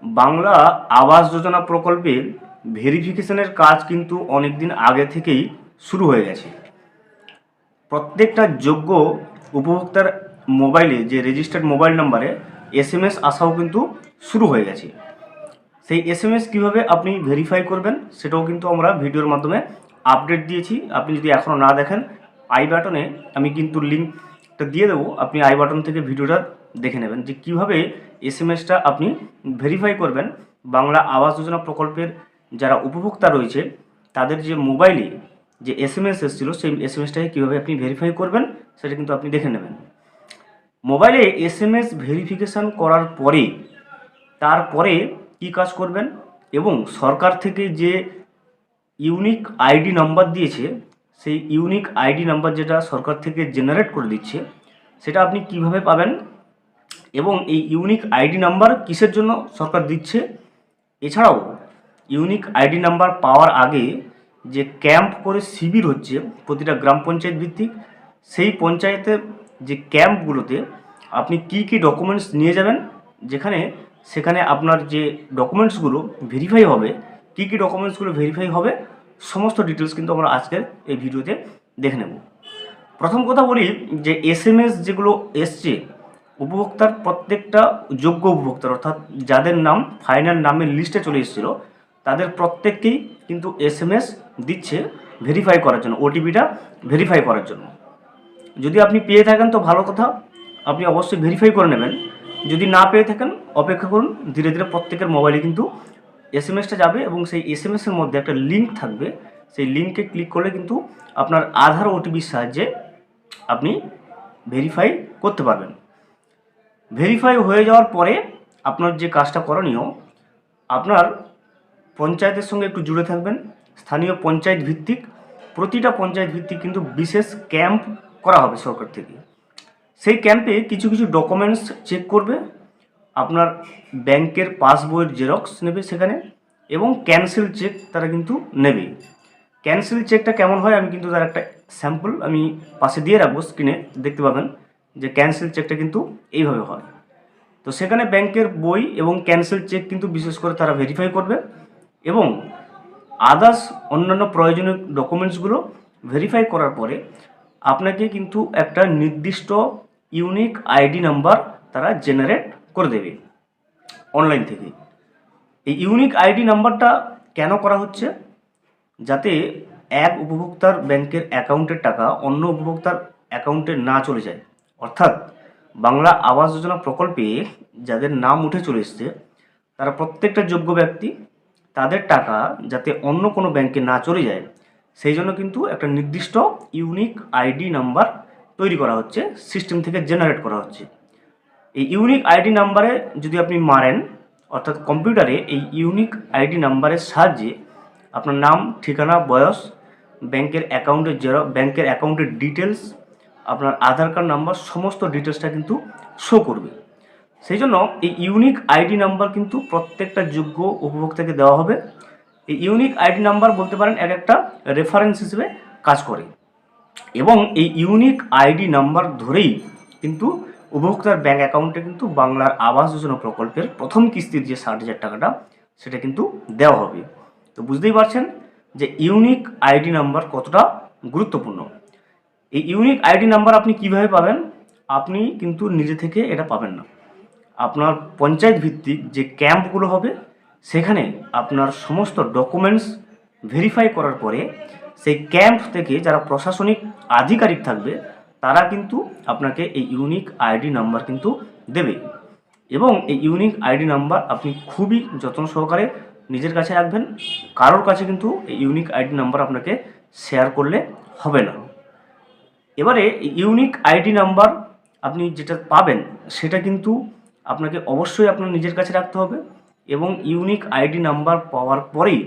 বাংলা আবাস যোজনা প্রকল্পের ভেরিফিকেশনের কাজ কিন্তু অনেক দিন আগে থেকেই শুরু হয়ে গেছে। প্রত্যেকটা যোগ্য উপভোক্তার মোবাইলে যে রেজিস্টার্ড মোবাইল নাম্বারে এসএমএস আসাও কিন্তু শুরু হয়ে গেছে। সেই এসএমএস কীভাবে আপনি ভেরিফাই করবেন সেটাও কিন্তু আমরা ভিডিওর মাধ্যমে আপডেট দিয়েছি। আপনি যদি এখনও না দেখেন, আই বাটনে আমি কিন্তু লিঙ্কটা দিয়ে দেবো, আপনি আই বাটন থেকে ভিডিওটা দেখে নেবেন যে কীভাবে এসএমএসটা আপনি ভেরিফাই করবেন। বাংলা আবাস যোজনা প্রকল্পের যারা উপভোক্তা রয়েছে তাদের যে মোবাইলে যে এসএমএস এসেছিলো সেই এসএমএসটাকে কীভাবে আপনি ভেরিফাই করবেন সেটা কিন্তু আপনি দেখে নেবেন। মোবাইলে এসএমএস ভেরিফিকেশান করার পরে তারপরে কী কাজ করবেন এবং সরকার থেকে যে ইউনিক আইডি নাম্বার দিয়েছে সেই ইউনিক আইডি নাম্বার যেটা সরকার থেকে জেনারেট করে দিচ্ছে সেটা আপনি কিভাবে পাবেন এবং এই ইউনিক আইডি নাম্বার কিসের জন্য সরকার দিচ্ছে। এছাড়াও ইউনিক আইডি নাম্বার পাওয়ার আগে যে ক্যাম্প করে শিবির হচ্ছে প্রতিটা গ্রাম পঞ্চায়েত ভিত্তিক, সেই পঞ্চায়েতের যে ক্যাম্পগুলোতে আপনি কি কি ডকুমেন্টস নিয়ে যাবেন, সেখানে আপনার যে ডকুমেন্টসগুলো ভেরিফাই হবে, কি কি ডকুমেন্টসগুলো ভেরিফাই হবে সমস্ত ডিটেলস কিন্তু আমরা আজকের এই ভিডিওতে দেখে নেব। প্রথম কথা বলি যে এসএমএস যেগুলো এসছে উপভোক্তার প্রত্যেকটা যোগ্য উপভোক্তার অর্থাৎ যাদের নাম ফাইনাল নামের লিস্টে চলে এসেছিলো তাদের প্রত্যেককেই কিন্তু এসএমএস দিচ্ছে ভেরিফাই করার জন্য, ওটিপিটা ভেরিফাই করার জন্য। যদি আপনি পেয়ে থাকেন তো ভালো কথা, আপনি অবশ্যই ভেরিফাই করে নেবেন। যদি না পেয়ে থাকেন অপেক্ষা করুন, ধীরে ধীরে প্রত্যেকের মোবাইলে কিন্তু এসএমএসটা যাবে এবং সেই এসএমএসের মধ্যে একটা লিঙ্ক থাকবে। সেই লিঙ্কে ক্লিক করলে কিন্তু আপনার আধার ওটিপির সাহায্যে আপনি ভেরিফাই করতে পারবেন। ভেরিফাই হয়ে যাওয়ার পরে আপনার যে কাজটা করণীয়, আপনার পঞ্চায়েতের সঙ্গে একটু জুড়ে থাকবেন। স্থানীয় পঞ্চায়েত ভিত্তিক প্রতিটা পঞ্চায়েত ভিত্তিক কিন্তু বিশেষ ক্যাম্প করা হবে সরকার থেকে। সেই ক্যাম্পে কিছু কিছু ডকুমেন্টস চেক করবে, আপনার ব্যাংকের পাসবইয়ের জেরক্স নেবে সেখানে এবং ক্যান্সেল চেক তারা কিন্তু নেবে। ক্যান্সেল চেকটা কেমন হয় আমি কিন্তু তার একটা স্যাম্পল আমি পাশে দিয়ে রাখবো, স্ক্রিনে দেখতে পাবেন যে ক্যান্সেল চেকটা কিন্তু এইভাবে হয়। তো সেখানে ব্যাংকের বই এবং ক্যান্সেল চেক কিন্তু বিশেষ করে তারা ভেরিফাই করবে এবং আদার্স অন্যান্য প্রয়োজনীয় ডকুমেন্টসগুলো ভেরিফাই করার পরে আপনাকে কিন্তু একটা নির্দিষ্ট ইউনিক আইডি নাম্বার তারা জেনারেট করে দেবে অনলাইন থেকে। এই ইউনিক আইডি নাম্বারটা কেন করা হচ্ছে, যাতে এক উপভোক্তার ব্যাংকের অ্যাকাউন্টের টাকা অন্য উপভোক্তার অ্যাকাউন্টে না চলে যায়। অর্থাৎ বাংলা আবাস যোজনা প্রকল্পে যাদের নাম উঠে চলে এসছে তারা প্রত্যেকটা যোগ্য ব্যক্তি, তাদের টাকা যাতে অন্য কোনো ব্যাংকে না চলে যায় সেই জন্য কিন্তু একটা নির্দিষ্ট ইউনিক আইডি নাম্বার তৈরি করা হচ্ছে, সিস্টেম থেকে জেনারেট করা হচ্ছে। এই ইউনিক আইডি নাম্বারে যদি আপনি মারেন অর্থাৎ কম্পিউটারে এই ইউনিক আইডি নাম্বারের সাহায্যে আপনার নাম, ঠিকানা, বয়স, ব্যাংকের অ্যাকাউন্টের ডিটেলস, আপনার আধার কার্ড নাম্বার সমস্ত ডিটেলসটা কিন্তু শো করবে। সেই জন্য এই ইউনিক আইডি নাম্বার কিন্তু প্রত্যেকটা যোগ্য উপভোক্তাকে দেওয়া হবে। এই ইউনিক আইডি নাম্বার বলতে পারেন এক একটা রেফারেন্স হিসেবে কাজ করে এবং এই ইউনিক আইডি নাম্বার ধরেই কিন্তু উপভোক্তার ব্যাঙ্ক অ্যাকাউন্টে কিন্তু বাংলার আবাস যোজনা প্রকল্পের প্রথম কিস্তির যে 60,000 টাকাটা সেটা কিন্তু দেওয়া হবে। তো বুঝতেই পারছেন যে ইউনিক আইডি নাম্বার কতটা গুরুত্বপূর্ণ। এই ইউনিক আইডি নাম্বার আপনি কিভাবে পাবেন, আপনি কিন্তু নিজে থেকে এটা পাবেন না। আপনার পঞ্চায়েত ভিত্তিক যে ক্যাম্পগুলো হবে সেখানে আপনার সমস্ত ডকুমেন্টস ভেরিফাই করার পরে সেই ক্যাম্প থেকে যারা প্রশাসনিক আধিকারিক থাকবে তারা কিন্তু আপনাকে এই ইউনিক আইডি নাম্বার কিন্তু দেবে এবং এই ইউনিক আইডি নাম্বার আপনি খুবই যত্ন সহকারে নিজের কাছে রাখবেন। কারোর কাছে কিন্তু এই ইউনিক আইডি নাম্বার আপনাকে শেয়ার করলে হবে না। এবারে ইউনিক আইডি নাম্বার আপনি যেটা পাবেন সেটা কিন্তু আপনাকে অবশ্যই আপনার নিজের কাছে রাখতে হবে এবং ইউনিক আইডি নাম্বার পাওয়ার পরেই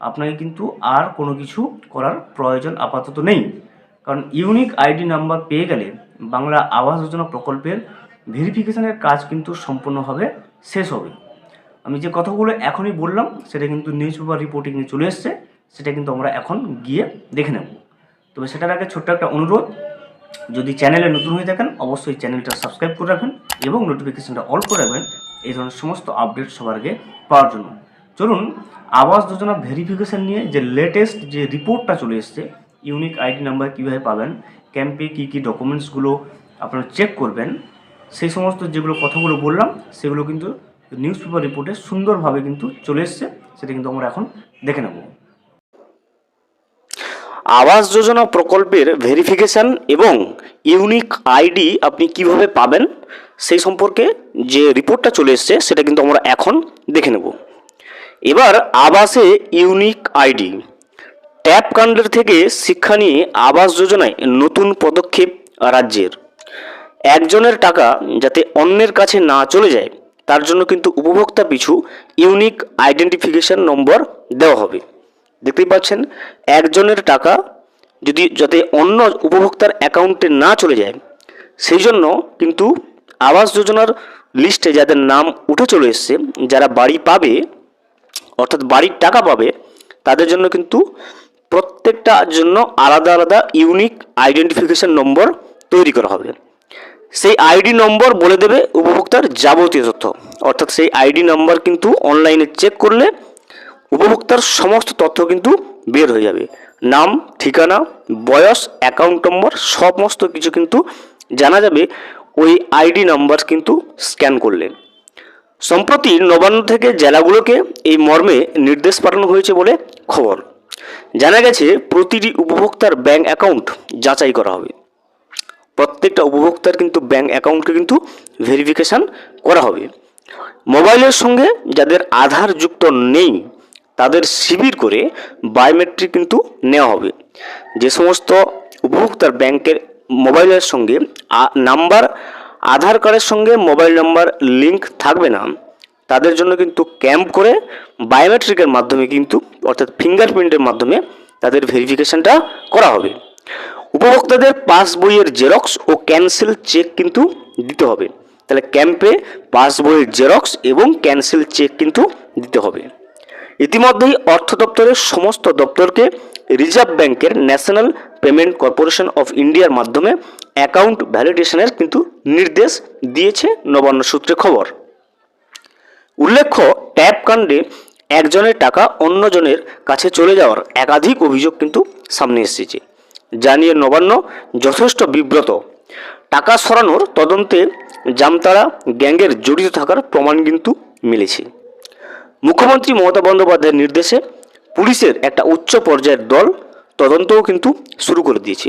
আপনাকে কিন্তু আর কোনো কিছু করার প্রয়োজন আপাতত নেই, কারণ ইউনিক আইডি নাম্বার পেয়ে গেলে বাংলা আবাস যোজনা প্রকল্পের ভেরিফিকেশনের কাজ কিন্তু সম্পূর্ণভাবে শেষ হবে। আমি যে কথাগুলো এখনই বললাম সেটা কিন্তু নিউজ পেপার রিপোর্টিংয়ে চলে এসছে, সেটা কিন্তু আমরা এখন গিয়ে দেখে নেব। তবে সেটার আগে ছোট্ট একটা অনুরোধ, যদি চ্যানেলে নতুন হয়ে থাকেন অবশ্যই চ্যানেলটা সাবস্ক্রাইব করে রাখবেন এবং নোটিফিকেশনটা অল করে রাখবেন এই ধরনের সমস্ত আপডেট সবার আগে পাওয়ার জন্য। চলুন আবাস যোজনা ভেরিফিকেশন নিয়ে যে লেটেস্ট যে রিপোর্টটা চলে এসছে, ইউনিক আইডি নাম্বার কীভাবে পাবেন, ক্যাম্পে কী কী ডকুমেন্টসগুলো আপনারা চেক করবেন, সেই সমস্ত যেগুলো কথাগুলো বললাম সেগুলো কিন্তু নিউজ পেপার রিপোর্টে সুন্দরভাবে কিন্তু চলে এসছে, সেটা কিন্তু আমরা এখন দেখে নেব। আবাস যোজনা প্রকল্পের ভেরিফিকেশান এবং ইউনিক আইডি আপনি কিভাবে পাবেন সেই সম্পর্কে যে রিপোর্টটা চলে এসছে সেটা কিন্তু আমরা এখন দেখে নেব। এবার আবাসে ইউনিক আইডি, ট্যাপ কাণ্ডের থেকে শিক্ষা নিয়ে আবাস যোজনায় নতুন পদক্ষেপ রাজ্যের। একজনের টাকা যাতে অন্যের কাছে না চলে যায় তার জন্য কিন্তু উপভোক্তা পিছু ইউনিক আইডেন্টিফিকেশন নম্বর দেওয়া হবে। দেখতেই পাচ্ছেন, একজনের টাকা যাতে অন্য উপভোক্তার অ্যাকাউন্টে না চলে যায় সেই জন্য কিন্তু আবাস যোজনার লিস্টে যাদের নাম উঠে চলে এসছে, যারা বাড়ি পাবে অর্থাৎ বাড়ির টাকা পাবে, তাদের জন্য কিন্তু প্রত্যেকটার জন্য আলাদা আলাদা ইউনিক আইডেন্টিফিকেশন নম্বর তৈরি করা হবে। সেই আইডি নম্বর বলে দেবে উপভোক্তার যাবতীয় তথ্য, অর্থাৎ সেই আইডি নম্বর কিন্তু অনলাইনে চেক করলে উপভোক্তার সমস্ত তথ্য কিন্তু বের হয়ে যাবে। নাম, ঠিকানা, বয়স, অ্যাকাউন্ট নম্বর সমস্ত কিছু কিন্তু জানা যাবে ওই আইডি নাম্বার কিন্তু স্ক্যান করলে। সম্প্রতি নবান্ন থেকে জেলাগুলোকে এই মর্মে নির্দেশ পাঠানো হয়েছে বলে খবর। জানা গেছে প্রতিটি উপভোক্তার ব্যাংক অ্যাকাউন্ট যাচাই করা হবে। প্রত্যেকটা উপভোক্তার কিন্তু ব্যাংক অ্যাকাউন্টকে কিন্তু ভেরিফিকেশান করা হবে। মোবাইলের সঙ্গে যাদের আধার যুক্ত নেই তাদের শিবির করে বায়োমেট্রিক কিন্তু নেওয়া হবে। যে সমস্ত উপভোক্তার ব্যাংকের মোবাইলের সঙ্গে নাম্বার, আধার কার্ডের সঙ্গে মোবাইল নাম্বার লিঙ্ক থাকবে না, তাদের জন্য কিন্তু ক্যাম্প করে বায়োমেট্রিকের মাধ্যমে কিন্তু অর্থাৎ ফিঙ্গারপ্রিন্টের মাধ্যমে তাদের ভেরিফিকেশানটা করা হবে। উপভোক্তাদের পাস বইয়ের জেরক্স ও ক্যান্সেল চেক কিন্তু দিতে হবে। তাহলে ক্যাম্পে পাস বইয়ের জেরক্স এবং ক্যান্সেল চেক কিন্তু দিতে হবে। ইতিমধ্যেই অর্থ দপ্তরের সমস্ত দপ্তরকে রিজার্ভ ব্যাংকের ন্যাশনাল পেমেন্ট কর্পোরেশন অফ ইন্ডিয়ার মাধ্যমে অ্যাকাউন্ট ভ্যালিডেশনের কিন্তু নির্দেশ দিয়েছে নবান্ন সূত্রে খবর। উল্লেখ্য, ট্যাপ কাণ্ডে একজনের টাকা অন্যজনের কাছে চলে যাওয়ার একাধিক অভিযোগ কিন্তু সামনে এসেছে, জানিয়ে নবান্ন যথেষ্ট বিব্রত। টাকা সরানোর তদন্তে জামতারা গ্যাংয়ের জড়িত থাকার প্রমাণ কিন্তু মিলেছে। মুখ্যমন্ত্রী মমতা বন্দ্যোপাধ্যায়ের নির্দেশে পুলিশের একটা উচ্চ পর্যায়ের দল তদন্তও কিন্তু শুরু করে দিয়েছে।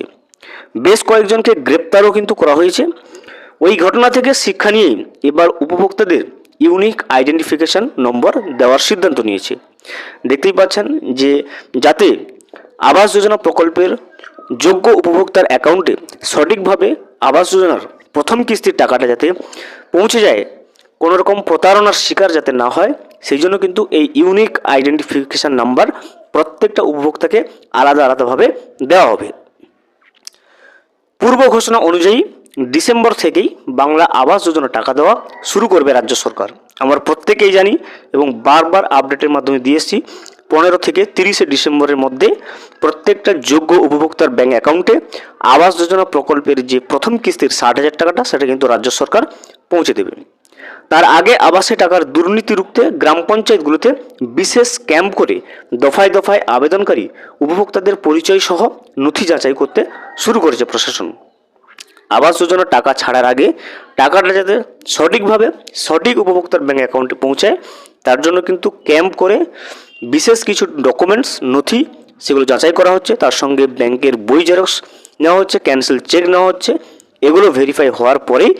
বেশ কয়েকজনকে গ্রেপ্তারও কিন্তু করা হয়েছে। ওই ঘটনা থেকে শিক্ষা নিয়েই এবার উপভোক্তাদের ইউনিক আইডেন্টিফিকেশন নম্বর দেওয়ার সিদ্ধান্ত নিয়েছে। দেখতেই পাচ্ছেন যে যাতে আবাস যোজনা প্রকল্পের যোগ্য উপভোক্তার অ্যাকাউন্টে সঠিকভাবে আবাস যোজনার প্রথম কিস্তির টাকাটা যাতে পৌঁছে যায়, কোনো রকম প্রতারণার শিকার যাতে না হয়, সেই জন্য কিন্তু এই ইউনিক আইডেন্টিফিকেশান নাম্বার প্রত্যেকটা উপভোক্তাকে আলাদা আলাদাভাবে দেওয়া হবে। পূর্ব ঘোষণা অনুযায়ী ডিসেম্বর থেকেই বাংলা আবাস যোজনা টাকা দেওয়া শুরু করবে রাজ্য সরকার। আমরা প্রত্যেকেই জানি এবং বারবার আপডেটের মাধ্যমে দিয়ে এসেছি, 15 থেকে 30 ডিসেম্বরের মধ্যে প্রত্যেকটা যোগ্য উপভোক্তার ব্যাংক অ্যাকাউন্টে আবাস যোজনা প্রকল্পের যে প্রথম কিস্তির 60,000 টাকাটা সেটা কিন্তু রাজ্য সরকার পৌঁছে দেবে। তার আগে আবাসে টাকার দুর্নীতি রুখতে গ্রাম পঞ্চায়েতগুলোতে বিশেষ ক্যাম্প করে দফায় দফায় আবেদনকারী উপভোক্তাদের পরিচয় সহ নথি যাচাই করতে শুরু করেছে প্রশাসন। আবাস যোজনার টাকা ছাড়ার আগে টাকাটা যাতে সঠিকভাবে সঠিক উপভোক্তার ব্যাংক অ্যাকাউন্টে পৌঁছায় তার জন্য কিন্তু ক্যাম্প করে বিশেষ কিছু ডকুমেন্টস, নথি সেগুলো যাচাই করা হচ্ছে। তার সঙ্গে ব্যাংকের বই জেরক্স নেওয়া হচ্ছে, ক্যান্সেল চেক নেওয়া হচ্ছে। এগুলো ভেরিফাই হওয়ার পরেই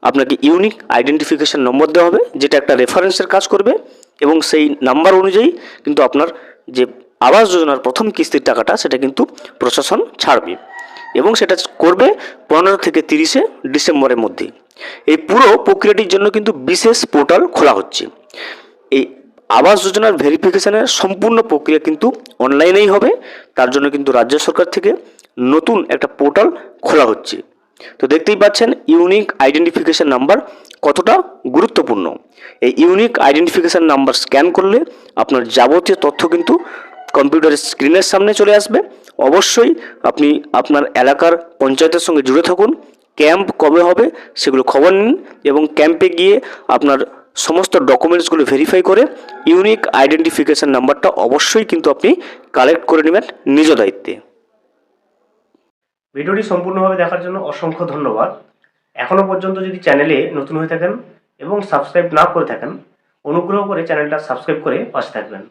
আপনাকে ইউনিক আইডেন্টিফিকেশান নম্বর দেওয়া হবে, যেটা একটা রেফারেন্সের কাজ করবে এবং সেই নাম্বার অনুযায়ী কিন্তু আপনার যে আবাস যোজনার প্রথম কিস্তির টাকাটা সেটা কিন্তু প্রশাসন ছাড়বে এবং সেটা করবে 15 থেকে 30 ডিসেম্বরের মধ্যে। এই পুরো প্রক্রিয়াটির জন্য কিন্তু বিশেষ পোর্টাল খোলা হচ্ছে। এই আবাস যোজনার ভেরিফিকেশানের সম্পূর্ণ প্রক্রিয়া কিন্তু অনলাইনেই হবে। তার জন্য কিন্তু রাজ্য সরকার থেকে নতুন একটা পোর্টাল খোলা হচ্ছে। তো দেখতেই পাচ্ছেন ইউনিক আইডেন্টিফিকেশান নাম্বার কতটা গুরুত্বপূর্ণ। এই ইউনিক আইডেন্টিফিকেশান নাম্বার স্ক্যান করলে আপনার যাবতীয় তথ্য কিন্তু কম্পিউটারের স্ক্রিনের সামনে চলে আসবে। অবশ্যই আপনি আপনার এলাকার পঞ্চায়েতের সঙ্গে জুড়ে থাকুন। ক্যাম্প কবে হবে সেগুলো খবর নিন এবং ক্যাম্পে গিয়ে আপনার সমস্ত ডকুমেন্টসগুলো ভেরিফাই করে ইউনিক আইডেন্টিফিকেশান নাম্বারটা অবশ্যই কিন্তু আপনি কালেক্ট করে নেবেন নিজ দায়িত্বে। ভিডিওটি সম্পূর্ণভাবে দেখার জন্য অসংখ্য ধন্যবাদ। এখনও পর্যন্ত যদি চ্যানেলে নতুন হয়ে থাকেন এবং সাবস্ক্রাইব না করে থাকেন, অনুগ্রহ করে চ্যানেলটা সাবস্ক্রাইব করে পাশে থাকবেন।